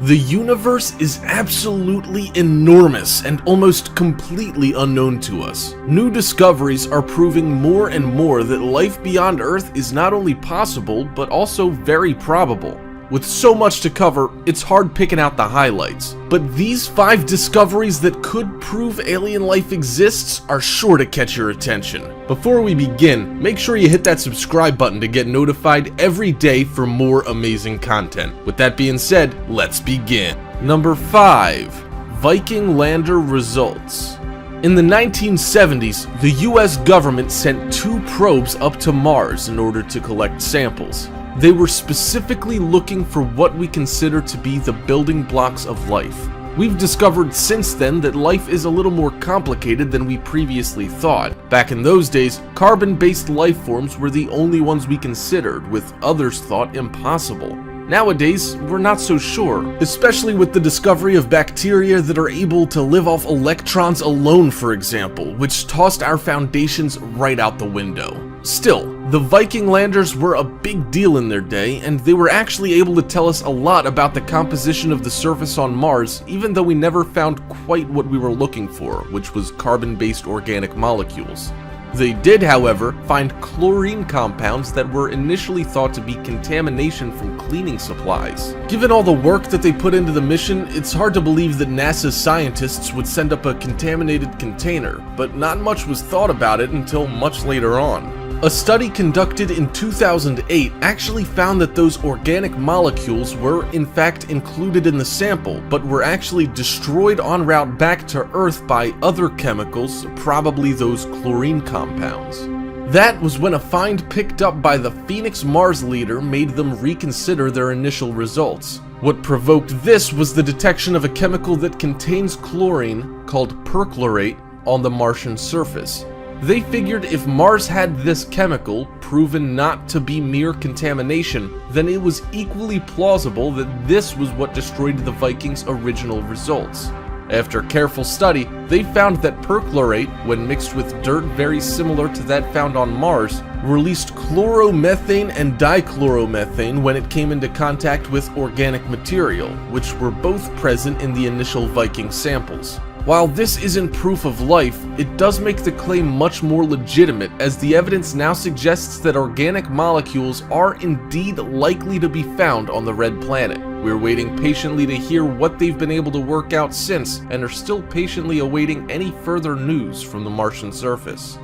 The universe is absolutely enormous and almost completely unknown to us. New discoveries are proving more and more that life beyond Earth is not only possible, but also very probable. With so much to cover, it's hard picking out the highlights. But these 5 discoveries that could prove alien life exists are sure to catch your attention. Before we begin, make sure you hit that subscribe button to get notified every day for more amazing content. With that being said, let's begin. Number 5. Viking Lander Results. In the 1970s, the US government sent 2 probes up to Mars in order to collect samples. They were specifically looking for what we consider to be the building blocks of life. We've discovered since then that life is a little more complicated than we previously thought. Back in those days, carbon-based life forms were the only ones we considered, with others thought impossible. Nowadays, we're not so sure, especially with the discovery of bacteria that are able to live off electrons alone, for example, which tossed our foundations right out the window. Still, the Viking landers were a big deal in their day, and they were actually able to tell us a lot about the composition of the surface on Mars, even though we never found quite what we were looking for, which was carbon-based organic molecules. They did, however, find chlorine compounds that were initially thought to be contamination from cleaning supplies. Given all the work that they put into the mission, it's hard to believe that NASA's scientists would send up a contaminated container, but not much was thought about it until much later on. A study conducted in 2008 actually found that those organic molecules were in fact included in the sample, but were actually destroyed en route back to Earth by other chemicals, probably those chlorine compounds. That was when a find picked up by the Phoenix Mars leader made them reconsider their initial results. What provoked this was the detection of a chemical that contains chlorine, called perchlorate, on the Martian surface. They figured if Mars had this chemical, proven not to be mere contamination, then it was equally plausible that this was what destroyed the Vikings' original results. After careful study, they found that perchlorate, when mixed with dirt very similar to that found on Mars, released chloromethane and dichloromethane when it came into contact with organic material, which were both present in the initial Viking samples. While this isn't proof of life, it does make the claim much more legitimate, as the evidence now suggests that organic molecules are indeed likely to be found on the Red Planet. We're waiting patiently to hear what they've been able to work out since, and are still patiently awaiting any further news from the Martian surface.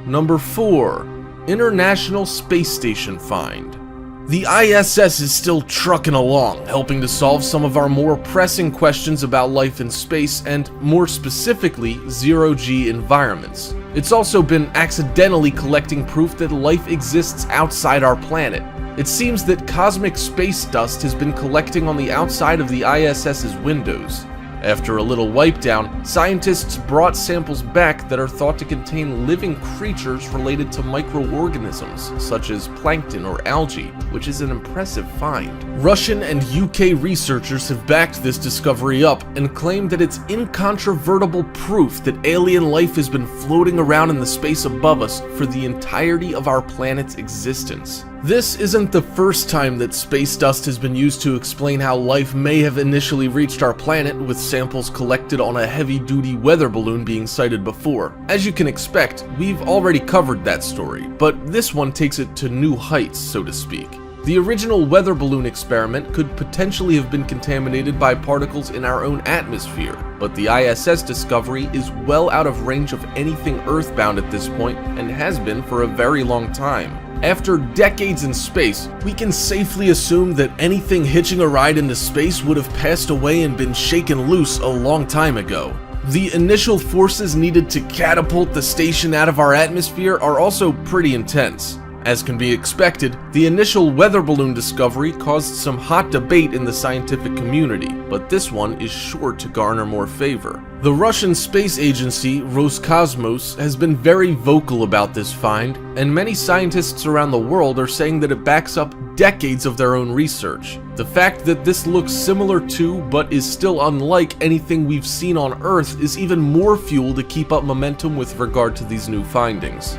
Number 4. International Space Station Find. The ISS is still trucking along, helping to solve some of our more pressing questions about life in space and, more specifically, zero-G environments. It's also been accidentally collecting proof that life exists outside our planet. It seems that cosmic space dust has been collecting on the outside of the ISS's windows. After a little wipe down, scientists brought samples back that are thought to contain living creatures related to microorganisms, such as plankton or algae, which is an impressive find. Russian and UK researchers have backed this discovery up and claim that it's incontrovertible proof that alien life has been floating around in the space above us for the entirety of our planet's existence. This isn't the first time that space dust has been used to explain how life may have initially reached our planet, with samples collected on a heavy-duty weather balloon being sighted before. As you can expect, we've already covered that story, but this one takes it to new heights, so to speak. The original weather balloon experiment could potentially have been contaminated by particles in our own atmosphere, but the ISS discovery is well out of range of anything earthbound at this point, and has been for a very long time. After decades in space, we can safely assume that anything hitching a ride into space would have passed away and been shaken loose a long time ago. The initial forces needed to catapult the station out of our atmosphere are also pretty intense. As can be expected, the initial weather balloon discovery caused some hot debate in the scientific community, but this one is sure to garner more favor. The Russian space agency, Roscosmos, has been very vocal about this find, and many scientists around the world are saying that it backs up decades of their own research. The fact that this looks similar to, but is still unlike anything we've seen on Earth, is even more fuel to keep up momentum with regard to these new findings.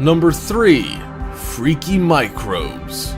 Number 3. Freaky microbes.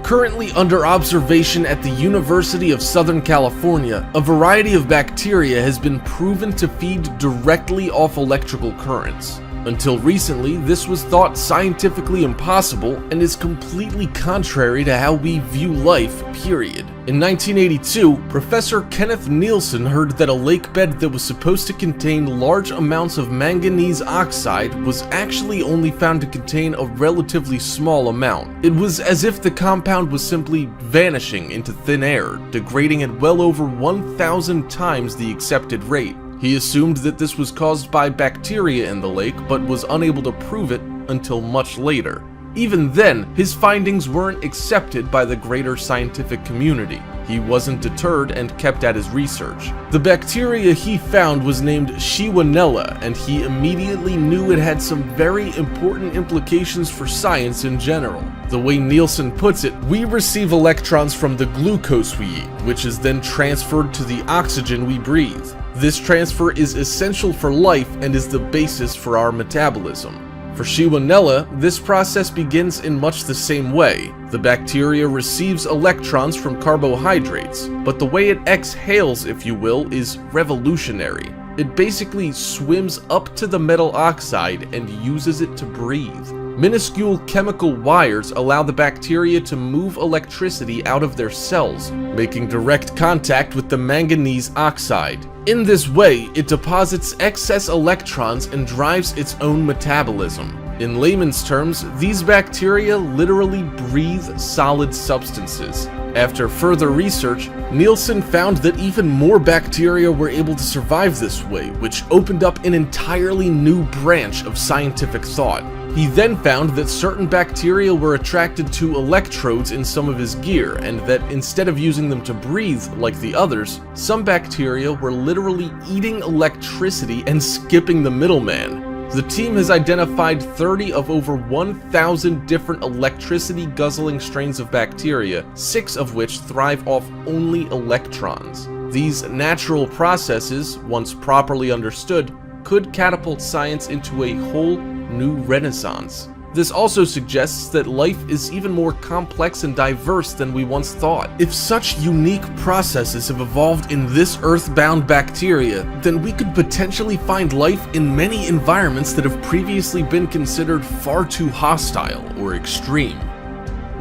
Currently under observation at the University of Southern California, a variety of bacteria has been proven to feed directly off electrical currents. Until recently, this was thought scientifically impossible and is completely contrary to how we view life, period. In 1982, Professor Kenneth Nielsen heard that a lake bed that was supposed to contain large amounts of manganese oxide was actually only found to contain a relatively small amount. It was as if the compound was simply vanishing into thin air, degrading at well over 1,000 times the accepted rate. He assumed that this was caused by bacteria in the lake, but was unable to prove it until much later. Even then, his findings weren't accepted by the greater scientific community. He wasn't deterred and kept at his research. The bacteria he found was named Shewanella, and he immediately knew it had some very important implications for science in general. The way Nielsen puts it, we receive electrons from the glucose we eat, which is then transferred to the oxygen we breathe. This transfer is essential for life and is the basis for our metabolism. For Shewanella, this process begins in much the same way. The bacteria receives electrons from carbohydrates, but the way it exhales, if you will, is revolutionary. It basically swims up to the metal oxide and uses it to breathe. Minuscule chemical wires allow the bacteria to move electricity out of their cells, making direct contact with the manganese oxide. In this way, it deposits excess electrons and drives its own metabolism. In layman's terms, these bacteria literally breathe solid substances. After further research, Nielsen found that even more bacteria were able to survive this way, which opened up an entirely new branch of scientific thought. He then found that certain bacteria were attracted to electrodes in some of his gear, and that instead of using them to breathe like the others, some bacteria were literally eating electricity and skipping the middleman. The team has identified 30 of over 1,000 different electricity-guzzling strains of bacteria, 6 of which thrive off only electrons. These natural processes, once properly understood, could catapult science into a whole new renaissance. This also suggests that life is even more complex and diverse than we once thought. If such unique processes have evolved in this earthbound bacteria, then we could potentially find life in many environments that have previously been considered far too hostile or extreme.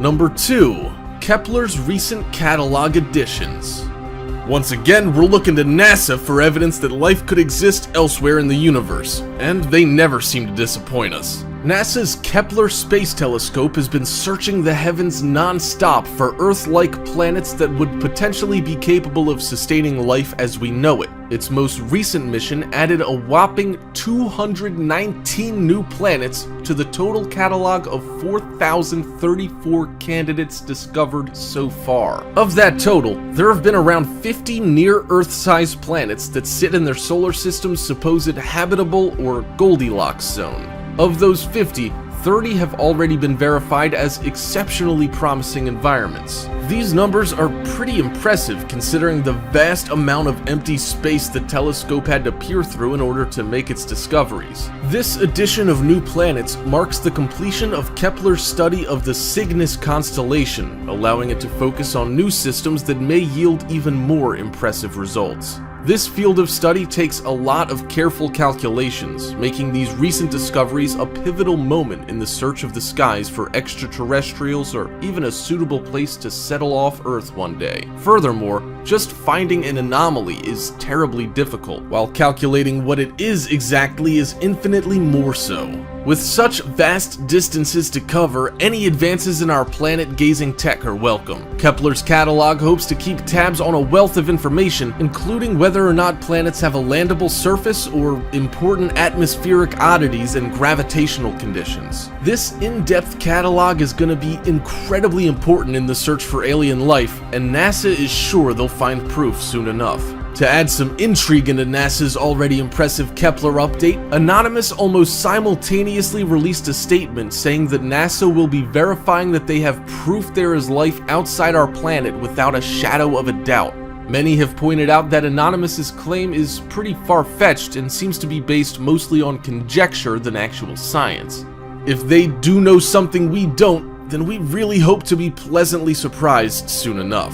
Number 2. Kepler's recent catalog additions. Once again, we're looking to NASA for evidence that life could exist elsewhere in the universe, and they never seem to disappoint us. NASA's Kepler Space Telescope has been searching the heavens non-stop for Earth-like planets that would potentially be capable of sustaining life as we know it. Its most recent mission added a whopping 219 new planets to the total catalog of 4,034 candidates discovered so far. Of that total, there have been around 50 near-Earth-sized planets that sit in their solar system's supposed habitable or Goldilocks zone. Of those 50, 30 have already been verified as exceptionally promising environments. These numbers are pretty impressive considering the vast amount of empty space the telescope had to peer through in order to make its discoveries. This addition of new planets marks the completion of Kepler's study of the Cygnus constellation, allowing it to focus on new systems that may yield even more impressive results. This field of study takes a lot of careful calculations, making these recent discoveries a pivotal moment in the search of the skies for extraterrestrials or even a suitable place to settle off Earth one day. Furthermore, just finding an anomaly is terribly difficult, while calculating what it is exactly is infinitely more so. With such vast distances to cover, any advances in our planet-gazing tech are welcome. Kepler's catalog hopes to keep tabs on a wealth of information, including whether or not planets have a landable surface or important atmospheric oddities and gravitational conditions. This in-depth catalog is going to be incredibly important in the search for alien life, and NASA is sure they'll find proof soon enough. To add some intrigue into NASA's already impressive Kepler update, Anonymous almost simultaneously released a statement saying that NASA will be verifying that they have proof there is life outside our planet without a shadow of a doubt. Many have pointed out that Anonymous's claim is pretty far-fetched and seems to be based mostly on conjecture than actual science. If they do know something we don't, then we really hope to be pleasantly surprised soon enoug.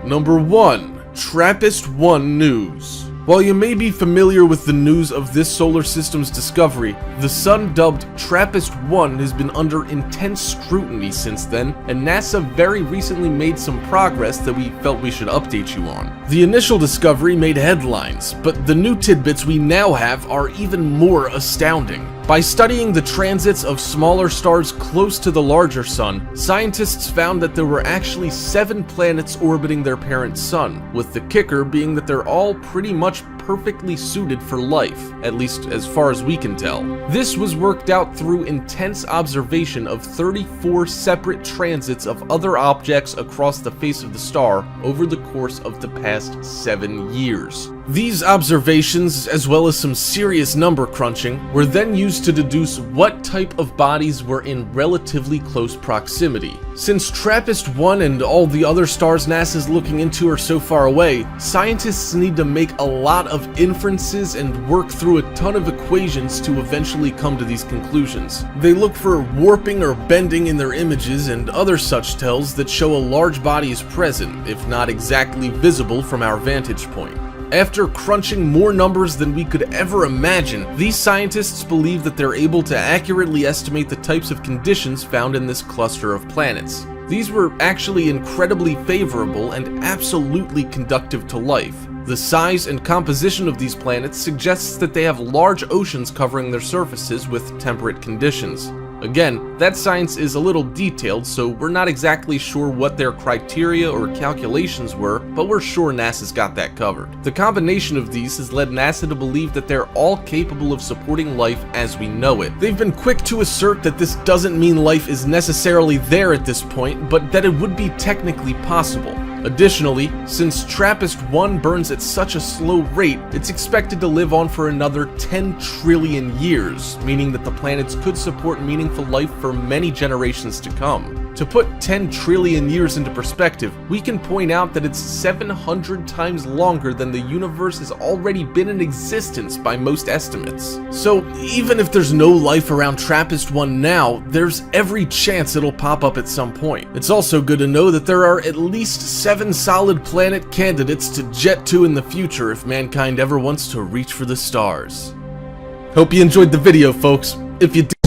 Number 1. TRAPPIST-1 News. While you may be familiar with the news of this solar system's discovery, the sun dubbed TRAPPIST-1 has been under intense scrutiny since then, and NASA very recently made some progress that we felt we should update you on. The initial discovery made headlines, but the new tidbits we now have are even more astounding. By studying the transits of smaller stars close to the larger sun, scientists found that there were actually 7 planets orbiting their parent sun, with the kicker being that they're all pretty much perfectly suited for life, at least as far as we can tell. This was worked out through intense observation of 34 separate transits of other objects across the face of the star over the course of the past 7 years. These observations, as well as some serious number crunching, were then used to deduce what type of bodies were in relatively close proximity. Since TRAPPIST-1 and all the other stars NASA's looking into are so far away, scientists need to make a lot of inferences and work through a ton of equations to eventually come to these conclusions. They look for warping or bending in their images and other such tells that show a large body is present, if not exactly visible from our vantage point. After crunching more numbers than we could ever imagine, these scientists believe that they're able to accurately estimate the types of conditions found in this cluster of planets. These were actually incredibly favorable and absolutely conductive to life. The size and composition of these planets suggests that they have large oceans covering their surfaces with temperate conditions. Again, that science is a little detailed, so we're not exactly sure what their criteria or calculations were, but we're sure NASA's got that covered. The combination of these has led NASA to believe that they're all capable of supporting life as we know it. They've been quick to assert that this doesn't mean life is necessarily there at this point, but that it would be technically possible. Additionally, since TRAPPIST-1 burns at such a slow rate, it's expected to live on for another 10 trillion years, meaning that the planets could support meaningful life for many generations to come. To put 10 trillion years into perspective, we can point out that it's 700 times longer than the universe has already been in existence by most estimates. So even if there's no life around TRAPPIST-1 now, there's every chance it'll pop up at some point. It's also good to know that there are at least 7 solid planet candidates to jet to in the future if mankind ever wants to reach for the stars. Hope you enjoyed the video, folks. If you did,